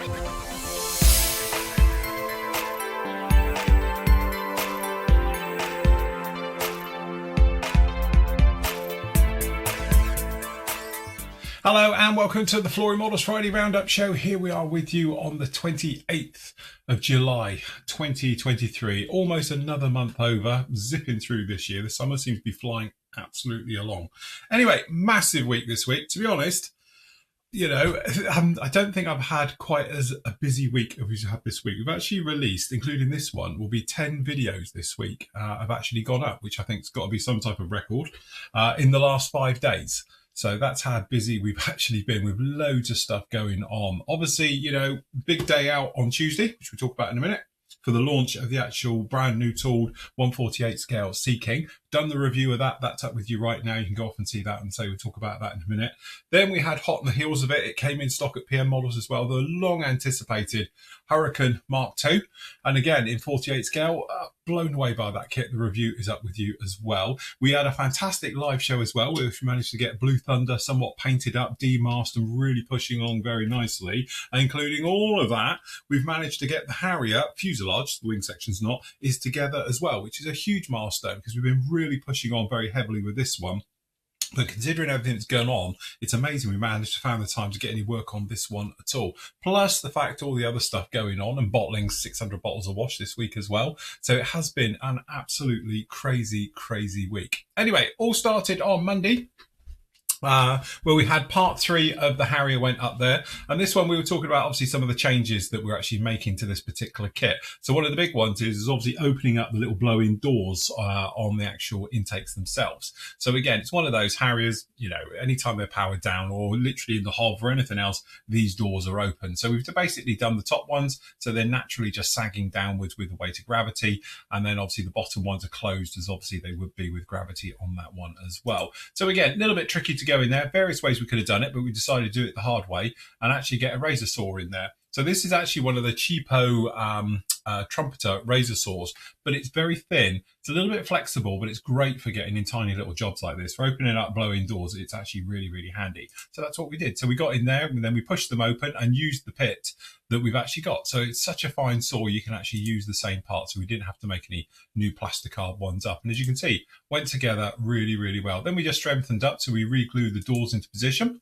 Hello and welcome to the Flory Models Friday Roundup Show. Here we are with you on the 28th of July 2023. Almost another month over, zipping through this year. The summer seems to be flying absolutely along. Anyway, massive week this week. To be honest, you know, I don't think I've had quite as a busy week as we've had this week. We've actually released, including this one, will be 10 videos this week have actually gone up, which I think has got to be some type of record in the last 5 days. So that's how busy we've actually been with loads of stuff going on. Obviously, you know, big day out on Tuesday, which we'll talk about in a minute, for the launch of the actual brand new tooled 148 scale Sea King. Done the review of that. That's up with you right now. You can go off and see that and say we'll talk about that in a minute. Then we had hot on the heels of it. It came in stock at PM Models as well. The long anticipated Hurricane Mark II. And again, in 48 scale, blown away by that kit. The review is up with you as well. We had a fantastic live show as well, which we managed to get Blue Thunder somewhat painted up, demasked and really pushing along very nicely. And including all of that, we've managed to get the Harrier fuselage, the wing section's not, is together as well, which is a huge milestone because we've been really pushing on very heavily with this one. But considering everything that's going on, it's amazing we managed to find the time to get any work on this one at all. Plus the fact all the other stuff going on and bottling 600 bottles of wash this week as well. So it has been an absolutely crazy, crazy week. Anyway, all started on Monday. Where we had part 3 of the Harrier went up there. And this one we were talking about obviously some of the changes that we're actually making to this particular kit. So one of the big ones is obviously opening up the little blow-in doors on the actual intakes themselves. So again, it's one of those Harriers, you know, anytime they're powered down or literally in the hob or anything else, these doors are open. So we've basically done the top ones, so they're naturally just sagging downwards with the weight of gravity. And then obviously the bottom ones are closed as obviously they would be with gravity on that one as well. So again, a little bit tricky to go in there. Various ways we could have done it, but we decided to do it the hard way and actually get a razor saw in there. So this is actually one of the cheapo trumpeter razor saws, but it's very thin. It's a little bit flexible, but it's great for getting in tiny little jobs like this. For opening up blowing doors, it's actually really, really handy. So that's what we did. So we got in there and then we pushed them open and used the pit that we've actually got. So it's such a fine saw, you can actually use the same parts. So we didn't have to make any new plasticarb ones up. And as you can see, went together really, really well. Then we just strengthened up, so we re-glued the doors into position.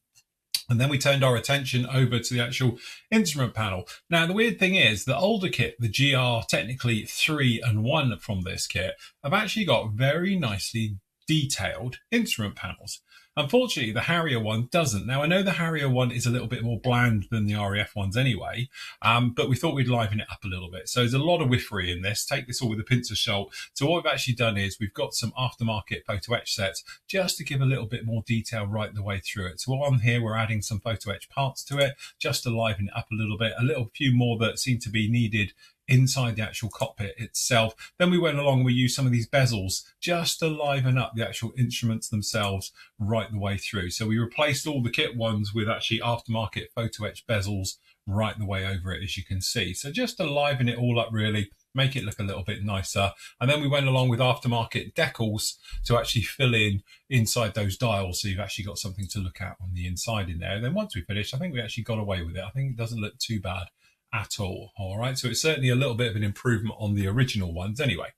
And then we turned our attention over to the actual instrument panel. Now, the weird thing is the older kit, the GR technically 3 and 1 from this kit, have actually got very nicely detailed instrument panels. Unfortunately, the Harrier one doesn't. Now, I know the Harrier one is a little bit more bland than the RAF ones anyway, but we thought we'd liven it up a little bit. So there's a lot of whiffery in this. Take this all with a pinch of salt. So what we've actually done is we've got some aftermarket photo etch sets just to give a little bit more detail right the way through it. So on here, we're adding some photo etch parts to it just to liven it up a little bit. A little few more that seem to be needed inside the actual cockpit itself. Then we went along and we used some of these bezels just to liven up the actual instruments themselves right the way through. So we replaced all the kit ones with actually aftermarket photo etch bezels right the way over it, as you can see. So just to liven it all up really, make it look a little bit nicer. And then we went along with aftermarket decals to actually fill in inside those dials, so you've actually got something to look at on the inside in there. And then once we finished, I think we actually got away with it. I think it doesn't look too bad at all. All right, so it's certainly a little bit of an improvement on the original ones anyway.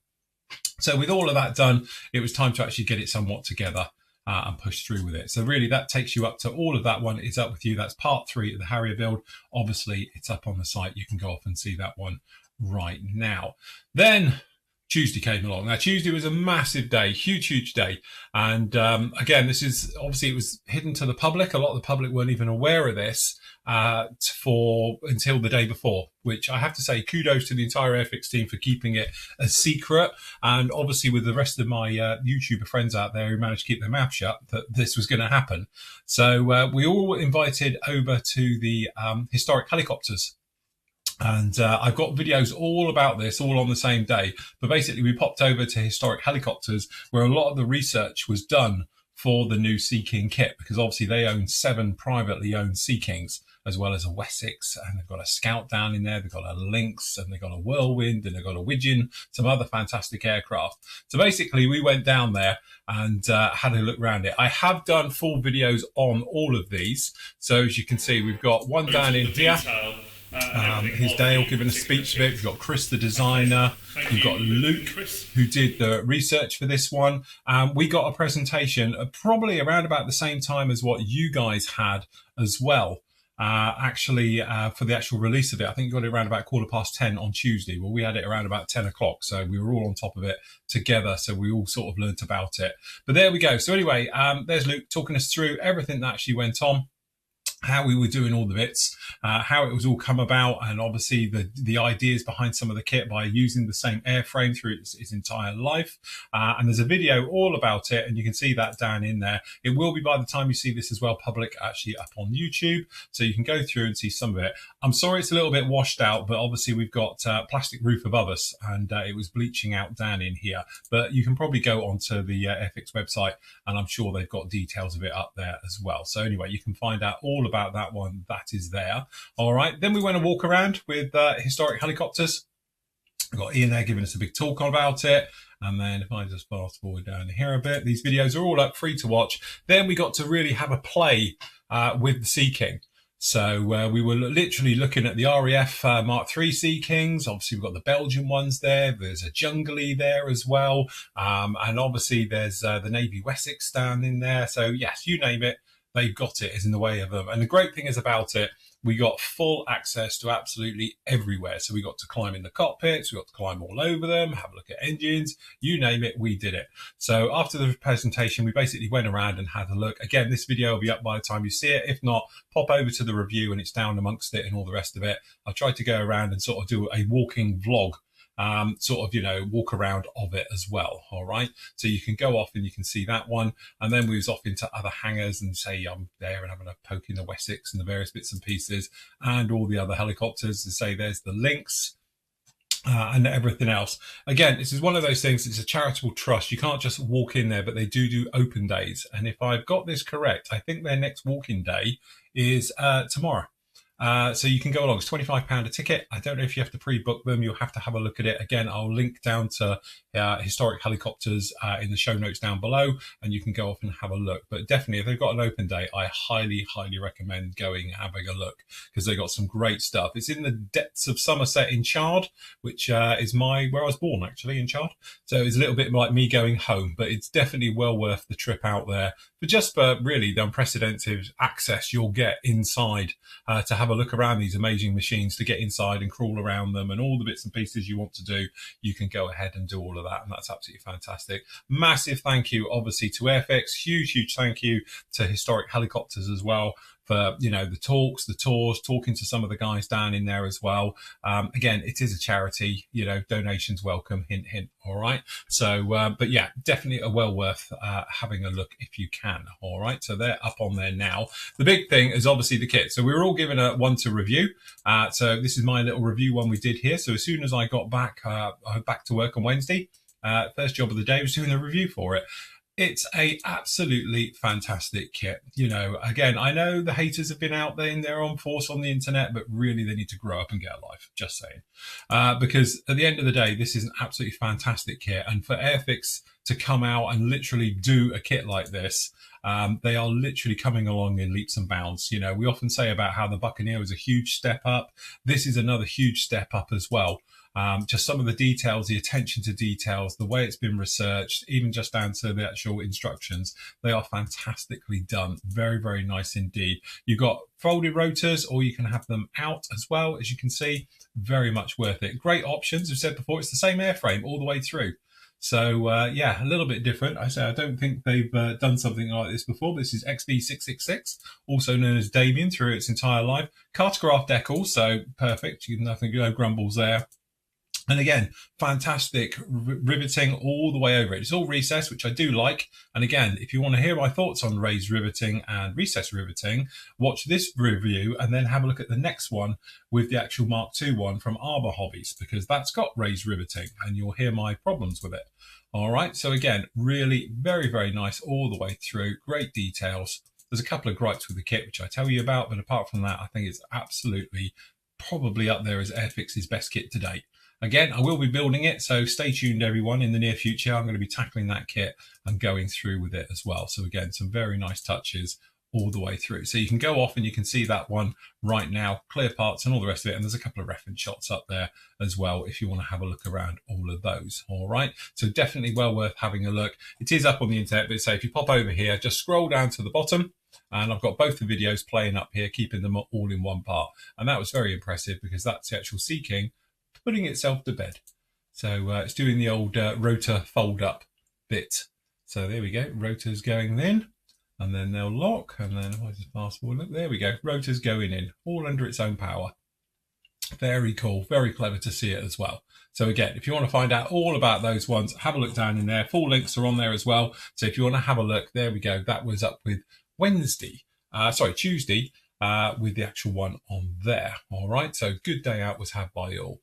So with all of that done, it was time to actually get it somewhat together and push through with it. So really that takes you up to all of that one. It's up with you. That's part 3 of the Harrier build. Obviously it's up on the site. You can go off and see that one right now. Then Tuesday came along. Now, Tuesday was a massive day, huge day. And again, this is obviously it was hidden to the public. A lot of the public weren't even aware of this until the day before, which I have to say kudos to the entire Airfix team for keeping it a secret. And obviously with the rest of my YouTuber friends out there who managed to keep their mouth shut, that this was going to happen. So we all invited over to the historic helicopters. And I've got videos all about this, all on the same day. But basically, we popped over to historic helicopters where a lot of the research was done for the new Sea King kit, because obviously they own 7 privately owned Sea Kings, as well as a Wessex, and they've got a Scout down in there, they've got a Lynx, and they've got a Whirlwind, and they've got a Widgeon, some other fantastic aircraft. So basically, we went down there and had a look around it. I have done full videos on all of these. So as you can see, we've got one down in here. Here's Dale giving a speech of it. We've got Chris, the designer. We've got Luke, who did the research for this one. We got a presentation probably around about the same time as what you guys had as well. For the actual release of it, I think you got it around about 10:15 on Tuesday. Well, we had it around about 10 o'clock, so we were all on top of it together, so we all sort of learnt about it. But there we go. So anyway, there's Luke talking us through everything that actually went on, how we were doing all the bits, how it was all come about, and obviously the ideas behind some of the kit by using the same airframe through its entire life. And there's a video all about it, and you can see that down in there. It will be, by the time you see this as well, public actually up on YouTube, so you can go through and see some of it. I'm sorry it's a little bit washed out, but obviously we've got plastic roof above us, and it was bleaching out down in here. But you can probably go onto the Airfix website, and I'm sure they've got details of it up there as well. So anyway, you can find out all about that one. That is there. All right, then we went a walk around with historic helicopters. We've got Ian there giving us a big talk about it. And then if I just fast forward down here a bit, these videos are all up free to watch. Then we got to really have a play with the Sea King. So we were literally looking at the RAF Mark III Sea Kings. Obviously, we've got the Belgian ones there. There's a Jungly there as well. And obviously, there's the Navy Wessex down in there. So yes, you name it, they've got it, is in the way of them. And the great thing is about it, we got full access to absolutely everywhere. So we got to climb in the cockpits, we got to climb all over them, have a look at engines, you name it, we did it. So after the presentation, we basically went around and had a look. Again, this video will be up by the time you see it. If not, pop over to the review and it's down amongst it and all the rest of it. I tried to go around and sort of do a walking vlog, walk around of it as well. All right, so you can go off and you can see that one, and then we was off into other hangars and say I'm there and having a poke in the Wessex and the various bits and pieces and all the other helicopters, to say there's the Lynx and everything else. Again, this is one of those things, it's a charitable trust, you can't just walk in there, but they do open days, and if I've got this correct, I think their next walk-in day is tomorrow. So you can go along. It's £25 a ticket. I don't know if you have to pre-book them. You'll have to have a look at it. Again, I'll link down to historic helicopters in the show notes down below, and you can go off and have a look. But definitely, if they've got an open day, I highly recommend going and having a look, because they got some great stuff. It's in the depths of Somerset in Chard, which is where I was born, actually, in Chard. So it's a little bit like me going home, but it's definitely well worth the trip out there. But just for really the unprecedented access you'll get inside to have a look around these amazing machines, to get inside and crawl around them and all the bits and pieces you want to do, you can go ahead and do all of that, and that's absolutely fantastic. Massive thank you obviously to Airfix, huge thank you to Historic Helicopters as well for, you know, the talks, the tours, talking to some of the guys down in there as well. Again, it is a charity, you know, donations welcome, hint hint. All right, so but yeah, definitely well worth having a look if you can. All right, so they're up on there now. The big thing is obviously the kit, so we were all given a one to review. So this is my little review one we did here. So as soon as I got back to work on Wednesday, first job of the day was doing a review for it. It's a absolutely fantastic kit. You know, again, I know the haters have been out there in their own force on the internet, but really they need to grow up and get a life, just saying. Because at the end of the day, this is an absolutely fantastic kit. And for Airfix to come out and literally do a kit like this, they are literally coming along in leaps and bounds. You know, we often say about how the Buccaneer was a huge step up. This is another huge step up as well. Just some of the details, the attention to details, the way it's been researched, even just down to the actual instructions, they are fantastically done. Very nice indeed. You've got folded rotors, or you can have them out as well, as you can see. Very much worth it. Great options. I've said before, it's the same airframe all the way through. So yeah, a little bit different. I say I don't think they've done something like this before. This is XD666, also known as Damien through its entire life. Cartograph decals, so perfect. Nothing, no grumbles there. And again, fantastic riveting all the way over it. It's all recessed, which I do like. And again, if you want to hear my thoughts on raised riveting and recessed riveting, watch this review and then have a look at the next one with the actual Mark II one from Arbor Hobbies, because that's got raised riveting and you'll hear my problems with it. All right. So again, really very nice all the way through. Great details. There's a couple of gripes with the kit, which I tell you about. But apart from that, I think it's absolutely probably up there as Airfix's best kit to date. Again, I will be building it, so stay tuned, everyone. In the near future, I'm going to be tackling that kit and going through with it as well. So again, some very nice touches all the way through. So you can go off and you can see that one right now, clear parts and all the rest of it. And there's a couple of reference shots up there as well if you want to have a look around all of those. All right. So definitely well worth having a look. It is up on the internet, but say if you pop over here, just scroll down to the bottom. And I've got both the videos playing up here, keeping them all in one part. And that was very impressive because that's the actual Sea King putting itself to bed. So it's doing the old rotor fold up bit. So there we go. Rotor's going in. And then they'll lock, and then if I just fast forward, look, there we go. Rotor's going in, all under its own power. Very cool, very clever to see it as well. So again, if you want to find out all about those ones, have a look down in there. Full links are on there as well. So if you want to have a look, there we go. That was up with Tuesday, with the actual one on there. All right, so good day out was had by all.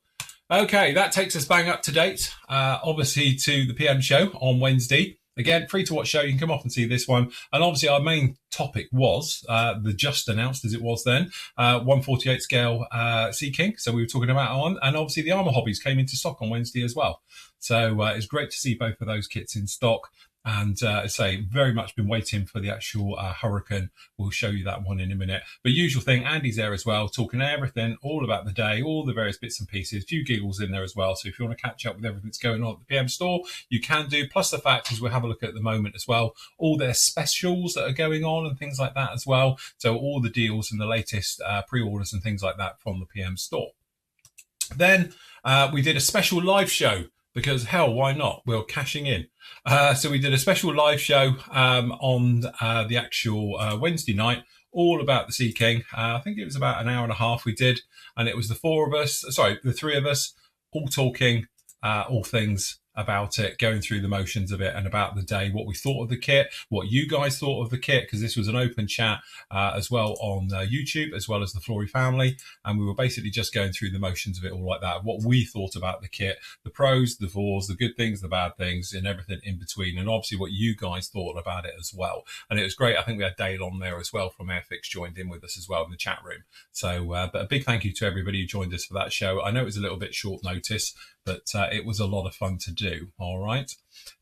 Okay, that takes us bang up to date, obviously to the PM show on Wednesday. Again, free to watch show. You can come off and see this one. And obviously our main topic was the just announced, as it was then, 148 scale Sea King. So we were talking about on, and obviously the Armour Hobbies came into stock on Wednesday as well. So it's great to see both of those kits in stock. And I say, very much been waiting for the actual Hurricane. We'll show you that one in a minute. But usual thing, Andy's there as well, talking everything, all about the day, all the various bits and pieces, a few giggles in there as well. So if you want to catch up with everything that's going on at the PM store, you can do. Plus the fact is we'll have a look at the moment as well, all their specials that are going on and things like that as well. So all the deals and the latest pre-orders and things like that from the PM store. Then we did a special live show. Because hell, why not? We're cashing in. So we did a special live show on the actual Wednesday night, all about the Sea King. I think it was about an hour and a half we did. And it was the three of us, all talking all things about it, going through the motions of it and about the day, what we thought of the kit, what you guys thought of the kit, because this was an open chat as well on YouTube, as well as the Flory family. And we were basically just going through the motions of it all like that, what we thought about the kit, the pros, the flaws, the good things, the bad things, and everything in between. And obviously what you guys thought about it as well. And it was great. I think we had Dale on there as well from Airfix joined in with us as well in the chat room. So, but a big thank you to everybody who joined us for that show. I know it was a little bit short notice, but it was a lot of fun to do. All right.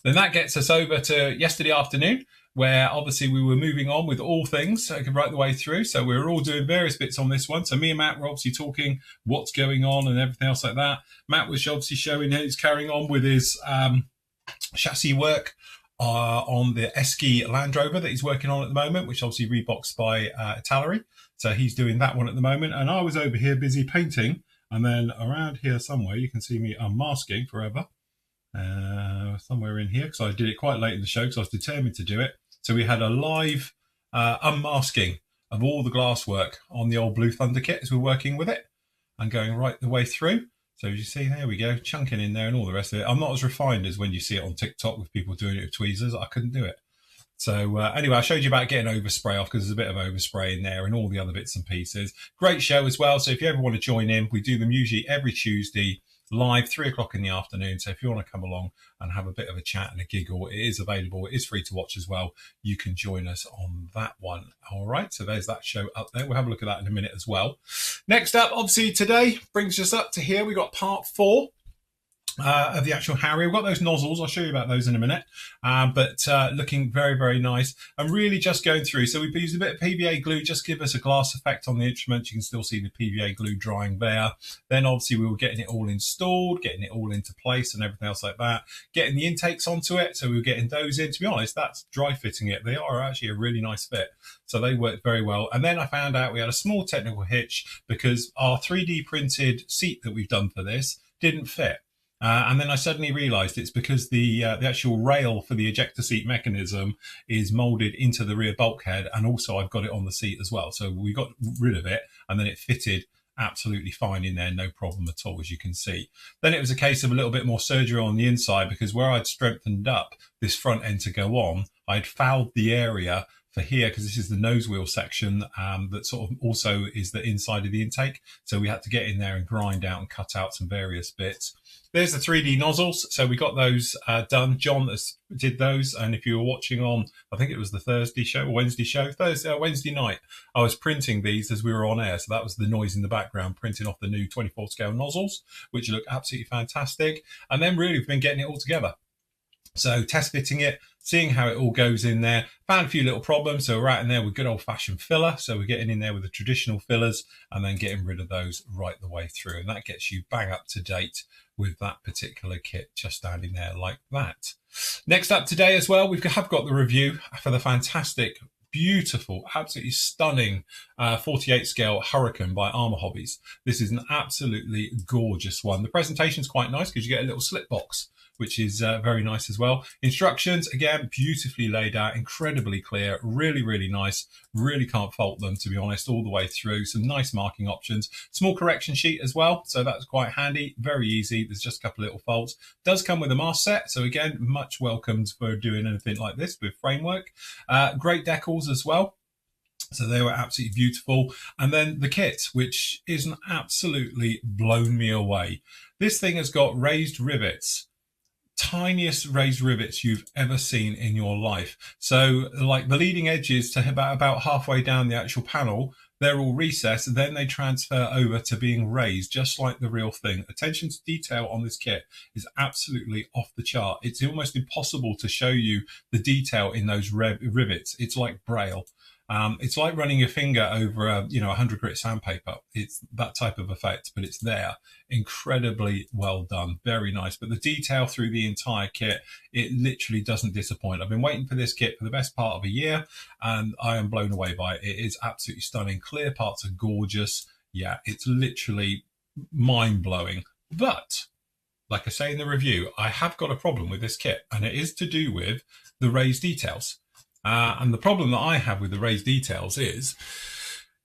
Then that gets us over to yesterday afternoon, where obviously we were moving on with all things right the way through. So we were all doing various bits on this one. So me and Matt were obviously talking what's going on and everything else like that. Matt was obviously showing he's carrying on with his chassis work on the Esky Land Rover that he's working on at the moment, which obviously reboxed by Tallery. So he's doing that one at the moment. And I was over here busy painting. And then around here somewhere, you can see me unmasking forever. Somewhere in here, because I did it quite late in the show because I was determined to do it. So we had a live unmasking of all the glass work on the old Blue Thunder kit as we're working with it and going right the way through. So as you see, there we go, chunking in there and all the rest of it. I'm not as refined as when you see it on TikTok with people doing it with tweezers. I couldn't do it. So anyway, I showed you about getting overspray off because there's a bit of overspray in there and all the other bits and pieces. Great show as well. So if you ever want to join in, we do them usually every Tuesday live, 3 o'clock in the afternoon. So if you want to come along and have a bit of a chat and a giggle, it is available. It is free to watch as well. You can join us on that one. All right. So there's that show up there. We'll have a look at that in a minute as well. Next up, obviously today brings us up to here. We got part 4. Of the actual Harrier. We've got those nozzles. I'll show you about those in a minute. But looking very, very nice. And really just going through. So we've used a bit of PVA glue, just to give us a glass effect on the instrument. You can still see the PVA glue drying there. Then obviously we were getting it all installed, getting it all into place and everything else like that. Getting the intakes onto it. So we were getting those in. To be honest, that's dry fitting it. They are actually a really nice fit. So they worked very well. And then I found out we had a small technical hitch because our 3D printed seat that we've done for this didn't fit. And then I suddenly realised it's because the actual rail for the ejector seat mechanism is moulded into the rear bulkhead, and also I've got it on the seat as well. So we got rid of it, and then it fitted absolutely fine in there, no problem at all, as you can see. Then it was a case of a little bit more surgery on the inside, because where I'd strengthened up this front end to go on, I'd fouled the area for here, because this is the nose wheel section that sort of also is the inside of the intake. So we had to get in there and grind out and cut out some various bits. There's the 3D nozzles. So we got those done. John did those. And if you were watching on, I think it was the Thursday show or Wednesday show, Wednesday night, I was printing these as we were on air. So that was the noise in the background, printing off the new 24 scale nozzles, which look absolutely fantastic. And then really we've been getting it all together. So test fitting it, seeing how it all goes in there, found a few little problems. So we're out in there with good old fashioned filler. So we're getting in there with the traditional fillers and then getting rid of those right the way through. And that gets you bang up to date with that particular kit, just standing there like that. Next up today as well, we have got the review for the fantastic, beautiful, absolutely stunning 48 scale Hurricane by Armour Hobbies. This is an absolutely gorgeous one. The presentation is quite nice because you get a little slip box, which is very nice as well. Instructions, again, beautifully laid out, incredibly clear, really, really nice. Really can't fault them, to be honest, all the way through. Some nice marking options. Small correction sheet as well, so that's quite handy. Very easy. There's just a couple of little faults. Does come with a mask set, so again, much welcomed for doing anything like this with framework. Great decals as well. So they were absolutely beautiful. And then the kit, which is absolutely blown me away. This thing has got raised rivets. Tiniest raised rivets you've ever seen in your life. So like the leading edges to about halfway down the actual panel, they're all recessed, then they transfer over to being raised, just like the real thing. Attention to detail on this kit is absolutely off the chart. It's almost impossible to show you the detail in those rivets. It's like Braille. It's like running your finger over a 100 grit sandpaper. It's that type of effect, but it's there. Incredibly well done. Very nice. But the detail through the entire kit, it literally doesn't disappoint. I've been waiting for this kit for the best part of a year, and I am blown away by it. It is absolutely stunning. Clear parts are gorgeous. Yeah, it's literally mind-blowing. But like I say in the review, I have got a problem with this kit, and it is to do with the raised details. And the problem that I have with the raised details is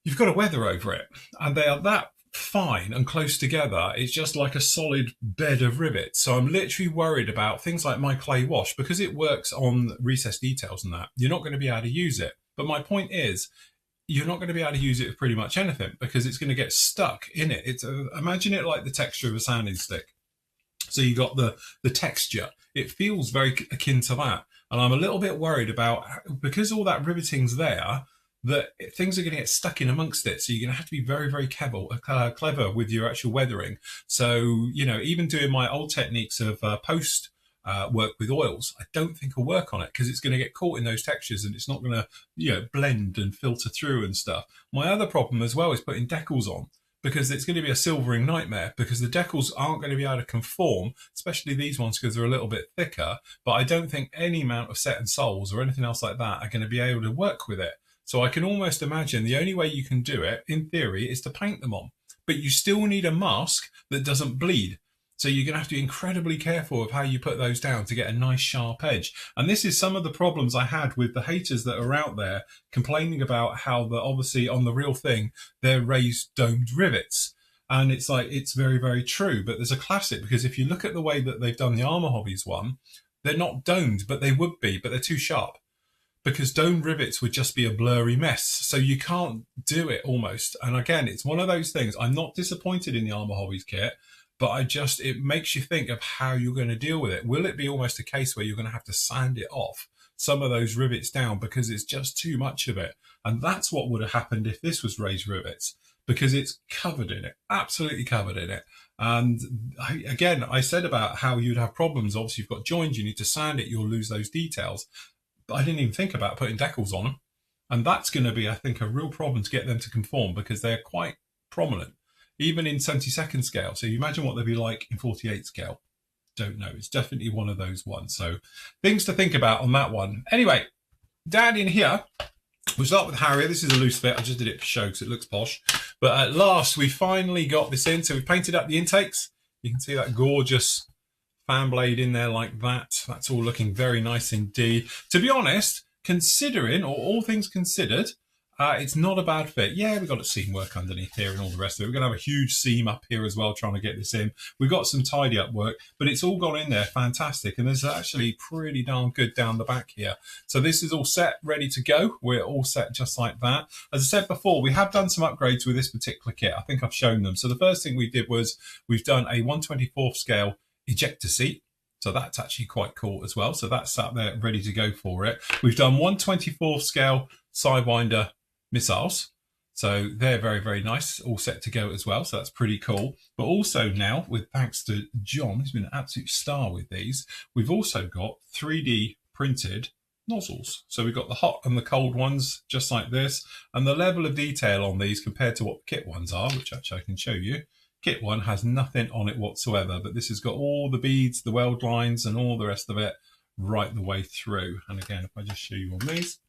you've got a weather over it, and they are that fine and close together. It's just like a solid bed of rivets. So I'm literally worried about things like my clay wash, because it works on recessed details and that. You're not going to be able to use it. But my point is, you're not going to be able to use it with pretty much anything, because it's going to get stuck in it. Imagine it like the texture of a sanding stick. So you got the texture. It feels very akin to that. And I'm a little bit worried about, because all that riveting's there, that things are going to get stuck in amongst it. So you're going to have to be very, very clever with your actual weathering. So, even doing my old techniques of post work with oils, I don't think will work on it, because it's going to get caught in those textures and it's not going to, blend and filter through and stuff. My other problem as well is putting decals on, because it's going to be a silvering nightmare, because the decals aren't going to be able to conform, especially these ones because they're a little bit thicker. But I don't think any amount of set and soles or anything else like that are going to be able to work with it. So I can almost imagine the only way you can do it, in theory, is to paint them on. But you still need a mask that doesn't bleed. So you're going to have to be incredibly careful of how you put those down to get a nice sharp edge. And this is some of the problems I had with the haters that are out there complaining about how obviously on the real thing, they're raised domed rivets. And it's like, it's very, very true. But there's a classic, because if you look at the way that they've done the Armour Hobbies one, they're not domed, but they would be, but they're too sharp. Because domed rivets would just be a blurry mess. So you can't do it almost. And again, it's one of those things. I'm not disappointed in the Armour Hobbies kit, but it makes you think of how you're going to deal with it. Will it be almost a case where you're going to have to sand it off, some of those rivets down, because it's just too much of it? And that's what would have happened if this was raised rivets, because it's covered in it, absolutely covered in it. And I said about how you'd have problems. Obviously, you've got joins, you need to sand it, you'll lose those details. But I didn't even think about putting decals on them. And that's going to be, I think, a real problem to get them to conform, because they're quite prominent, even in 72nd scale. So you imagine what they'd be like in 48 scale. Don't know. It's definitely one of those ones. So things to think about on that one. Anyway, down in here, we'll start with Harrier. This is a loose fit. I just did it for show because it looks posh. But at last, we finally got this in. So we painted up the intakes. You can see that gorgeous fan blade in there like that. That's all looking very nice indeed. To be honest, considering, or all things considered, it's not a bad fit. Yeah, we've got a seam work underneath here and all the rest of it. We're going to have a huge seam up here as well, trying to get this in. We've got some tidy up work, but it's all gone in there fantastic. And there's actually pretty darn good down the back here. So this is all set, ready to go. We're all set just like that. As I said before, we have done some upgrades with this particular kit. I think I've shown them. So the first thing we did was we've done a 1/24 scale ejector seat. So that's actually quite cool as well. So that's sat there ready to go for it. We've done 1/24 scale Sidewinder missiles. So they're very, very nice, all set to go as well. So that's pretty cool. But also now, with thanks to John, who's been an absolute star with these, we've also got 3D printed nozzles. So we've got the hot and the cold ones, just like this. And the level of detail on these compared to what the kit ones are, which actually I can show you. Kit one has nothing on it whatsoever, but this has got all the beads, the weld lines, and all the rest of it right the way through. And again, if I just show you on these,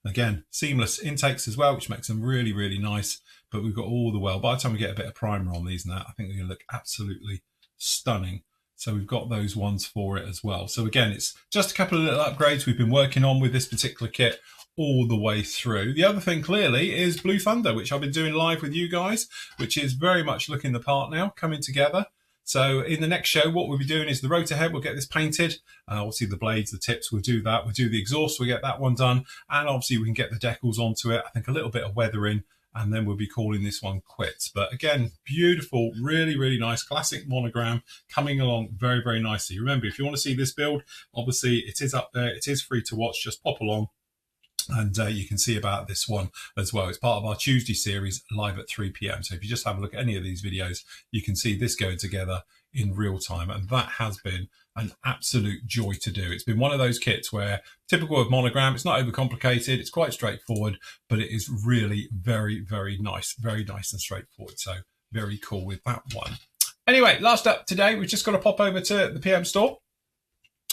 again, seamless intakes as well, which makes them really, really nice. But we've got all the weld. By the time we get a bit of primer on these and that, I think they're going to look absolutely stunning. So we've got those ones for it as well. So again, it's just a couple of little upgrades we've been working on with this particular kit all the way through. The other thing clearly is Blue Thunder, which I've been doing live with you guys, which is very much looking the part now, coming together. So in the next show, what we'll be doing is the rotor head, we'll get this painted. Obviously the blades, the tips, we'll do that. We'll do the exhaust, we'll get that one done. And obviously we can get the decals onto it. I think a little bit of weathering, and then we'll be calling this one quits. But again, beautiful, really, really nice classic monogram coming along very, very nicely. Remember, if you want to see this build, obviously it is up there. It is free to watch. Just pop along. And you can see about this one as well. It's part of our Tuesday series live at 3 p.m. So if you just have a look at any of these videos, you can see this going together in real time. And that has been an absolute joy to do. It's been one of those kits where, typical of monogram, it's not overcomplicated. It's quite straightforward, but it is really very, very nice and straightforward. So very cool with that one. Anyway, last up today, we've just got to pop over to the PM store.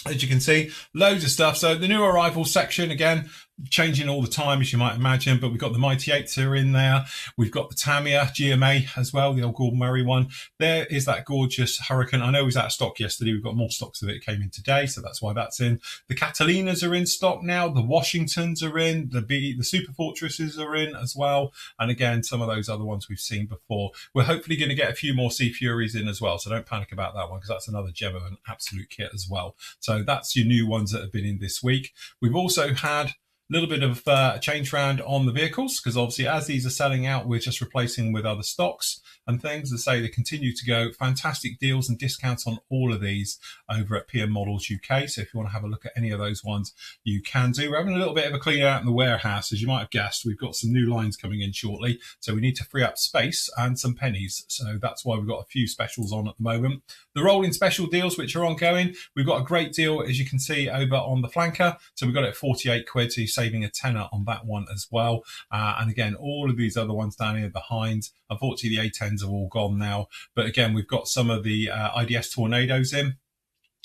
As you can see, loads of stuff. So the new arrivals section, again, changing all the time, as you might imagine, but we've got the Mighty 8s are in there. We've got the Tamiya GMA as well, the old Gordon Murray one. There is that gorgeous Hurricane. I know it was out of stock yesterday. We've got more stocks of it. It came in today, so that's why that's in. The Catalinas are in stock now. The Washingtons are in. The Super Fortresses are in as well. And again, some of those other ones we've seen before. We're hopefully going to get a few more Sea Furies in as well, so don't panic about that one, because that's another gem of an absolute kit as well. So that's your new ones that have been in this week. We've also had a little bit of change round on the vehicles, because obviously as these are selling out, we're just replacing with other stocks and things. As I say, they continue to go. Fantastic deals and discounts on all of these over at PM Models UK. So if you want to have a look at any of those ones, you can do. We're having a little bit of a clean out in the warehouse. As you might have guessed, we've got some new lines coming in shortly. So we need to free up space and some pennies. So that's why we've got a few specials on at the moment. The rolling special deals, which are ongoing, we've got a great deal, as you can see, over on the flanker. So we've got it at 48 quid, so you're saving a tenner on that one as well. And again, all of these other ones down here behind, unfortunately the A10s are all gone now. But again, we've got some of the IDS Tornadoes in.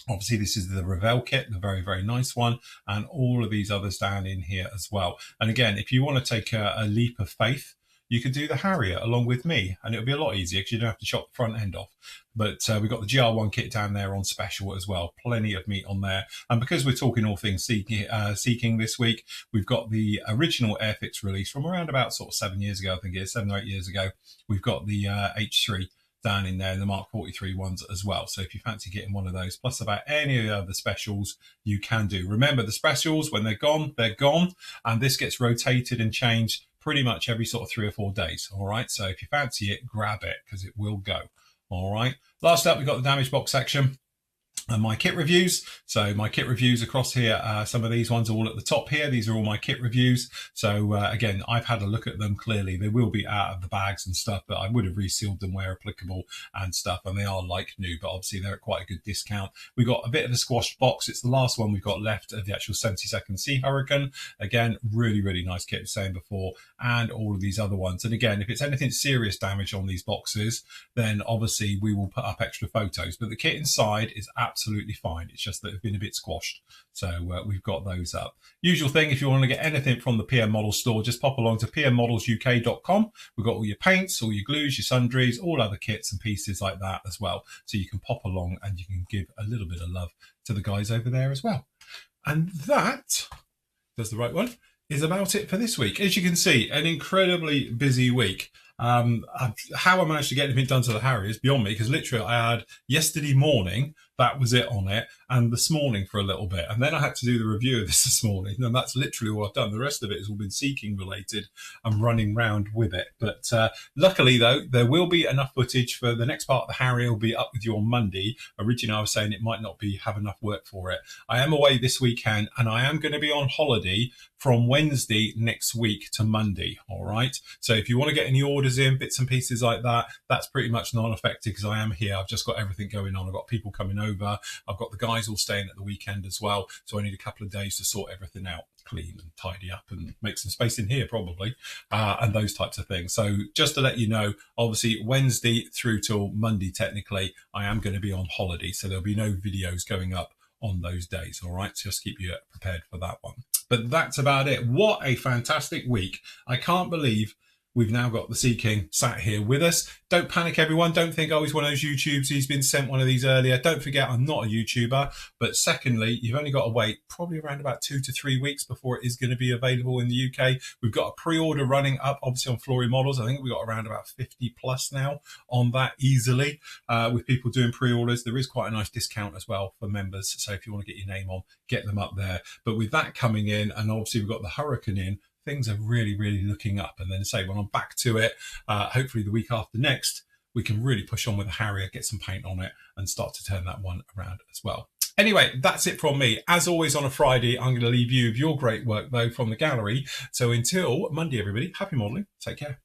Obviously, this is the Revell kit, the very, very nice one, and all of these others down in here as well. And again, if you want to take a leap of faith, you could do the Harrier along with me, and it'll be a lot easier because you don't have to chop the front end off. But we've got the GR1 kit down there on special as well. Plenty of meat on there. And because we're talking all things Seeking this week, we've got the original Airfix Release from around about sort of 7 years ago, I think it is, 7 or 8 years ago. We've got the H3 down in there, and the Mark 43 ones as well. So if you fancy getting one of those, plus about any of the other specials, you can do. Remember, the specials, when they're gone, and this gets rotated and changed pretty much every sort of 3 or 4 days. All right, so if you fancy it, grab it, because it will go. All right, last up, we've got the damage box section and my kit reviews. So my kit reviews across here, some of these ones are all at the top here. These are all my kit reviews. So again, I've had a look at them. Clearly they will be out of the bags and stuff, but I would have resealed them where applicable and stuff, and they are like new, but obviously they're at quite a good discount. We've got a bit of a squashed box. It's the last one we've got left of the actual 72nd Sea Hurricane. Again, really, really nice kit, saying before, and all of these other ones. And again, if it's anything serious damage on these boxes, then obviously we will put up extra photos, but the kit inside is absolutely fine. It's just that it's been a bit squashed. So we've got those up. Usual thing, if you want to get anything from the PM Models store, just pop along to pmmodelsuk.com. We've got all your paints, all your glues, your sundries, all other kits and pieces like that as well. So you can pop along and you can give a little bit of love to the guys over there as well. And that, that's the right one, is about it for this week. As you can see, an incredibly busy week. How I managed to get anything done to the Harrier is beyond me, because literally I had yesterday morning That was it on it. And this morning for a little bit. And then I had to do the review of this morning. And that's literally all I've done. The rest of it has all been Seeking related and running round with it. But luckily, though, there will be enough footage for the next part of the Harrier will be up with you on Monday. Originally, I was saying it might not have enough work for it. I am away this weekend and I am going to be on holiday from Wednesday next week to Monday. All right. So if you want to get any orders in, bits and pieces like that, that's pretty much non-affected because I am here. I've just got everything going on. I've got people coming over. I've got the guys all staying at the weekend as well. So I need a couple of days to sort everything out, clean and tidy up and make some space in here probably, and those types of things. So just to let you know, obviously Wednesday through till Monday, technically, I am going to be on holiday. So there'll be no videos going up on those days. All right. So just keep you prepared for that one. But that's about it. What a fantastic week. I can't believe we've now got the Sea King sat here with us. Don't panic, everyone. Don't think, oh, he's one of those YouTubes. He's been sent one of these earlier. Don't forget, I'm not a YouTuber. But secondly, you've only got to wait probably around about 2 to 3 weeks before it is going to be available in the UK. We've got a pre-order running up, obviously, on Flory models. I think we've got around about 50 plus now on that easily with people doing pre-orders. There is quite a nice discount as well for members. So if you want to get your name on, get them up there. But with that coming in, and obviously we've got the Hurricane in, things are really, really looking up. And then say, when I'm back to it, hopefully the week after next, we can really push on with the Harrier, get some paint on it and start to turn that one around as well. Anyway, that's it from me. As always on a Friday, I'm going to leave you with your great work, though, from the gallery. So until Monday, everybody, happy modelling. Take care.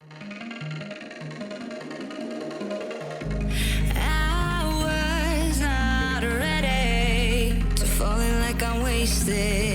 I was not ready to falling like I'm wasted.